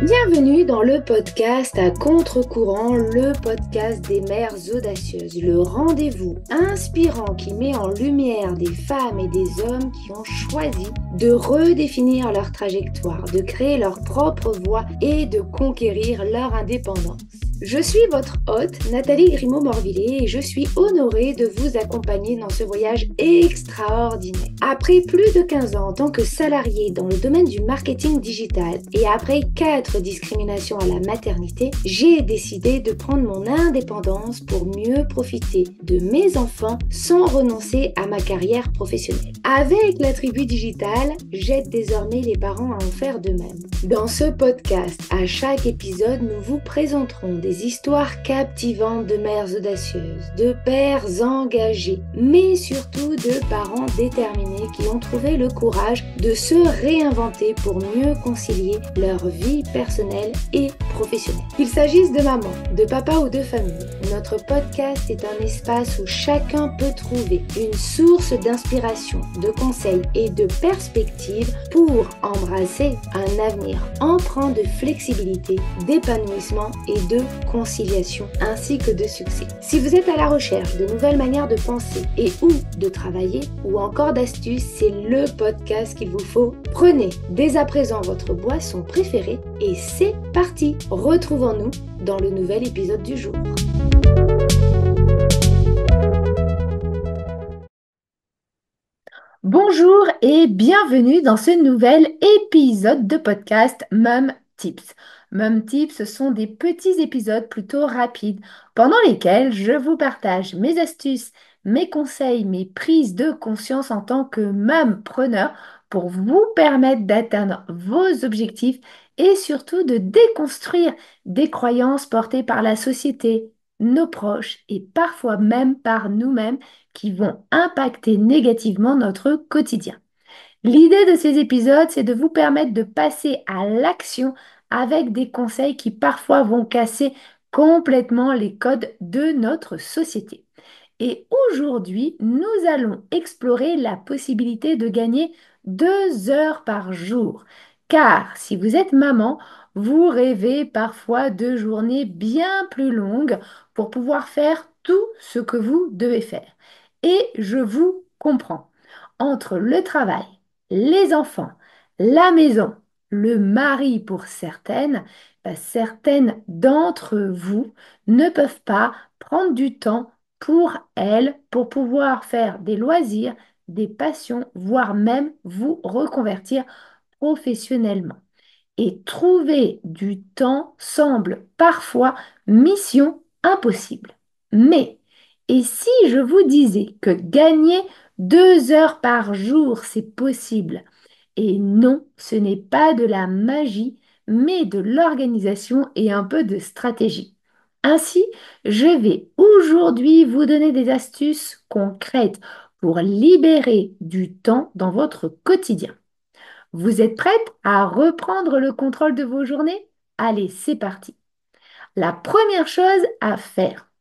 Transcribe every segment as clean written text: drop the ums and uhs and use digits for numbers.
Bienvenue dans le podcast à contre-courant, le podcast des mères audacieuses, le rendez-vous inspirant qui met en lumière des femmes et des hommes qui ont choisi de redéfinir leur trajectoire, de créer leur propre voie et de conquérir leur indépendance. Je suis votre hôte, Nathalie Grimaud-Morvillet, et je suis honorée de vous accompagner dans ce voyage extraordinaire. Après plus de 15 ans en tant que salariée dans le domaine du marketing digital et après 4 discriminations à la maternité, j'ai décidé de prendre mon indépendance pour mieux profiter de mes enfants sans renoncer à ma carrière professionnelle. Avec la tribu digitale, j'aide désormais les parents à en faire de même. Dans ce podcast, à chaque épisode, nous vous présenterons des histoires captivantes de mères audacieuses, de pères engagés, mais surtout de parents déterminés qui ont trouvé le courage de se réinventer pour mieux concilier leur vie personnelle et professionnelle. Qu'il s'agisse de maman, de papa ou de famille, notre podcast est un espace où chacun peut trouver une source d'inspiration, de conseils et de perspectives pour embrasser un avenir empreint de flexibilité, d'épanouissement et de conciliation, ainsi que de succès. Si vous êtes à la recherche de nouvelles manières de penser et ou de travailler, ou encore d'astuces, c'est le podcast qu'il vous faut. Prenez dès à présent votre boisson préférée et c'est parti. Retrouvons-nous dans le nouvel épisode du jour. Bonjour et bienvenue dans ce nouvel épisode de podcast Mum Tips. Mum Tips, ce sont des petits épisodes plutôt rapides pendant lesquels je vous partage mes astuces, mes conseils, mes prises de conscience en tant que mumpreneur pour vous permettre d'atteindre vos objectifs et surtout de déconstruire des croyances portées par la société, nos proches et parfois même par nous-mêmes qui vont impacter négativement notre quotidien. L'idée de ces épisodes, c'est de vous permettre de passer à l'action avec des conseils qui parfois vont casser complètement les codes de notre société. Et aujourd'hui, nous allons explorer la possibilité de gagner 2 heures par jour. Car si vous êtes maman, vous rêvez parfois de journées bien plus longues pour pouvoir faire tout ce que vous devez faire. Et je vous comprends. Entre le travail, les enfants, la maison, le mari pour certaines, certaines d'entre vous ne peuvent pas prendre du temps pour elles, pour pouvoir faire des loisirs, des passions, voire même vous reconvertir professionnellement. Et trouver du temps semble parfois mission impossible. Mais, et si je vous disais que gagner 2 heures par jour, c'est possible? Et non, ce n'est pas de la magie, mais de l'organisation et un peu de stratégie. Ainsi, je vais aujourd'hui vous donner des astuces concrètes pour libérer du temps dans votre quotidien. Vous êtes prête à reprendre le contrôle de vos journées? Allez, c'est parti. La première chose à faire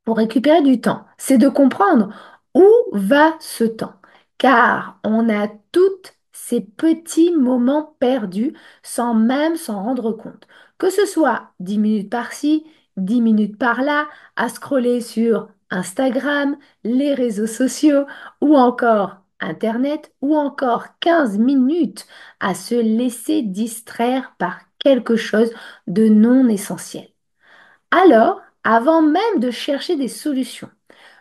pour récupérer du temps, c'est de comprendre où va ce temps. Car on a toutes ces petits moments perdus sans même s'en rendre compte. Que ce soit 10 minutes par-ci, 10 minutes par-là, à scroller sur Instagram, les réseaux sociaux ou encore Internet ou encore 15 minutes à se laisser distraire par quelque chose de non essentiel. Alors, avant même de chercher des solutions,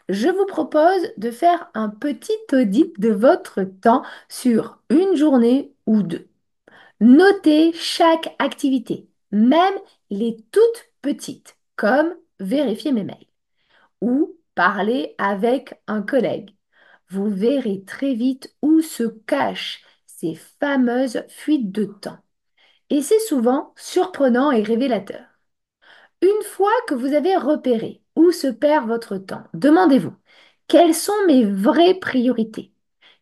je vous propose de faire un petit audit de votre temps sur une journée ou deux. Notez chaque activité, même les toutes petites, comme vérifier mes mails ou parler avec un collègue. Vous verrez très vite où se cachent ces fameuses fuites de temps. Et c'est souvent surprenant et révélateur. Une fois que vous avez repéré où se perd votre temps, demandez-vous, quelles sont mes vraies priorités?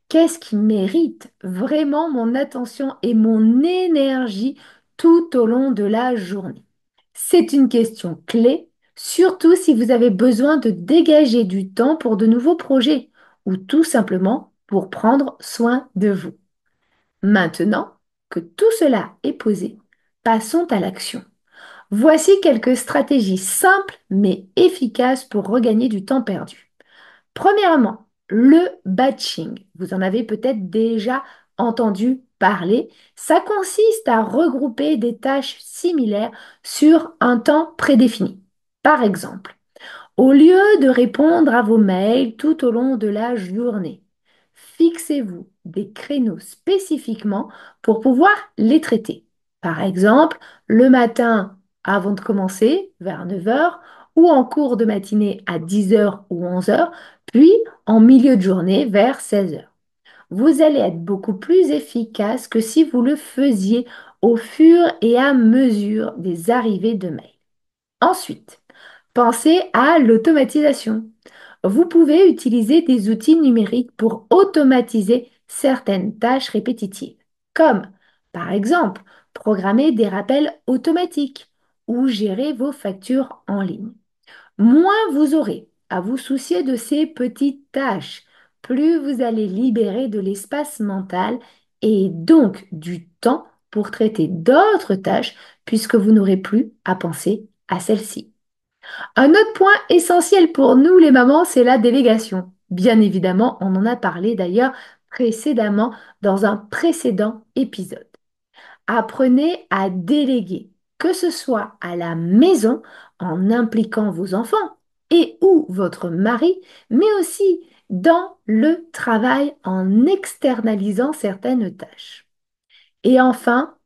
Qu'est-ce qui mérite vraiment mon attention et mon énergie tout au long de la journée? C'est une question clé, surtout si vous avez besoin de dégager du temps pour de nouveaux projets ou tout simplement pour prendre soin de vous. Maintenant que tout cela est posé, passons à l'action. Voici quelques stratégies simples mais efficaces pour regagner du temps perdu. Premièrement, le batching. Vous en avez peut-être déjà entendu parler. Ça consiste à regrouper des tâches similaires sur un temps prédéfini. Par exemple, au lieu de répondre à vos mails tout au long de la journée, fixez-vous des créneaux spécifiquement pour pouvoir les traiter. Par exemple, le matin avant de commencer, vers 9 heures, ou en cours de matinée à 10 heures ou 11 heures, puis en milieu de journée vers 16 heures. Vous allez être beaucoup plus efficace que si vous le faisiez au fur et à mesure des arrivées de mails. Ensuite, pensez à l'automatisation. Vous pouvez utiliser des outils numériques pour automatiser certaines tâches répétitives, comme par exemple programmer des rappels automatiques ou gérer vos factures en ligne. Moins vous aurez à vous soucier de ces petites tâches, plus vous allez libérer de l'espace mental et donc du temps pour traiter d'autres tâches puisque vous n'aurez plus à penser à celles-ci. Un autre point essentiel pour nous les mamans, c'est la délégation. Bien évidemment, on en a parlé d'ailleurs précédemment dans un précédent épisode. Apprenez à déléguer, que ce soit à la maison en impliquant vos enfants et ou votre mari, mais aussi dans le travail en externalisant certaines tâches. Et enfin,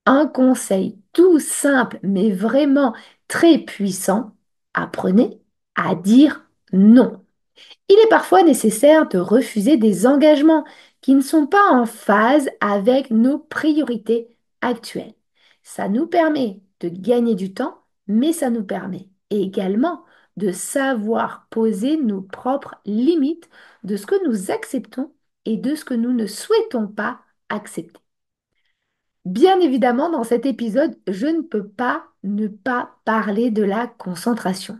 un conseil tout simple mais vraiment très puissant, apprenez à dire non. Il est parfois nécessaire de refuser des engagements qui ne sont pas en phase avec nos priorités actuelles. Ça nous permet de gagner du temps, mais ça nous permet également de savoir poser nos propres limites de ce que nous acceptons et de ce que nous ne souhaitons pas accepter. Bien évidemment, dans cet épisode, je ne peux pas ne pas parler de la concentration.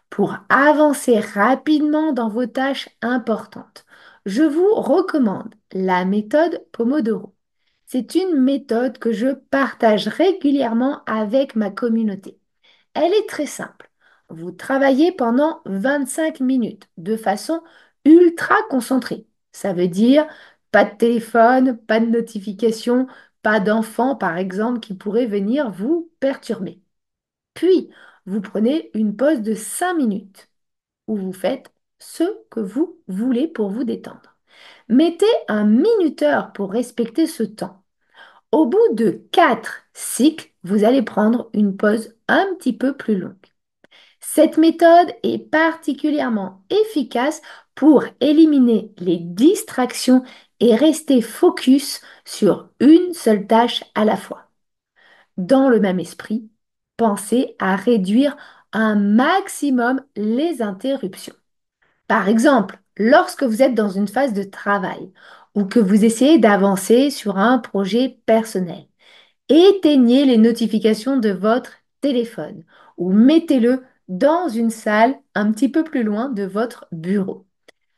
Pour avancer rapidement dans vos tâches importantes, je vous recommande la méthode Pomodoro. C'est une méthode que je partage régulièrement avec ma communauté. Elle est très simple. Vous travaillez pendant 25 minutes de façon ultra concentrée. Ça veut dire pas de téléphone, pas de notification, pas d'enfant par exemple qui pourrait venir vous perturber. Puis, vous prenez une pause de 5 minutes où vous faites ce que vous voulez pour vous détendre. Mettez un minuteur pour respecter ce temps. Au bout de 4 cycles, vous allez prendre une pause un petit peu plus longue. Cette méthode est particulièrement efficace pour éliminer les distractions et rester focus sur une seule tâche à la fois. Dans le même esprit, pensez à réduire un maximum les interruptions. Par exemple, lorsque vous êtes dans une phase de travail ou que vous essayez d'avancer sur un projet personnel, éteignez les notifications de votre téléphone ou mettez-le dans une salle un petit peu plus loin de votre bureau.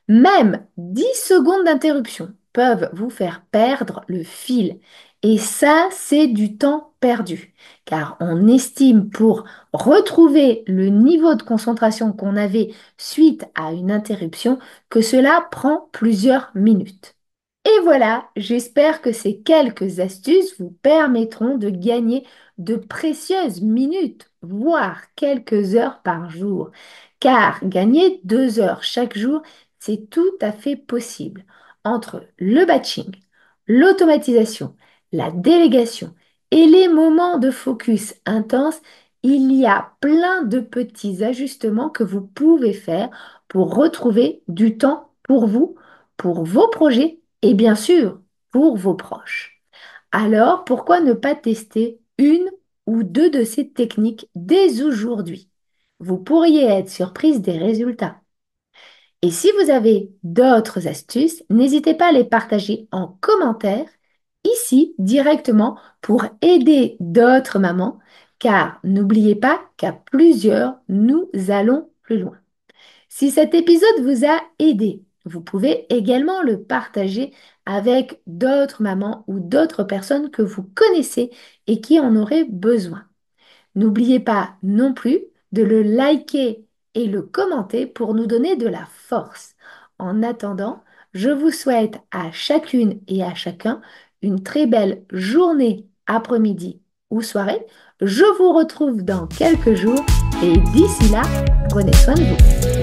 Même 10 secondes d'interruption peuvent vous faire perdre le fil. Et ça, c'est du temps perdu. Car on estime pour retrouver le niveau de concentration qu'on avait suite à une interruption que cela prend plusieurs minutes. Et voilà, j'espère que ces quelques astuces vous permettront de gagner de précieuses minutes, voire quelques heures par jour. Car gagner 2 heures chaque jour, c'est tout à fait possible. Entre le batching, l'automatisation, la délégation et les moments de focus intense, il y a plein de petits ajustements que vous pouvez faire pour retrouver du temps pour vous, pour vos projets et bien sûr pour vos proches. Alors, pourquoi ne pas tester une ou deux de ces techniques dès aujourd'hui? Vous pourriez être surprise des résultats. Et si vous avez d'autres astuces, n'hésitez pas à les partager en commentaire ici directement pour aider d'autres mamans, car n'oubliez pas qu'à plusieurs, nous allons plus loin. Si cet épisode vous a aidé, Vous pouvez également le partager avec d'autres mamans ou d'autres personnes que vous connaissez et qui en auraient besoin. N'oubliez pas non plus de le liker et le commenter pour nous donner de la force. En attendant, je vous souhaite à chacune et à chacun une très belle journée, après-midi ou soirée. Je vous retrouve dans quelques jours et d'ici là, prenez soin de vous.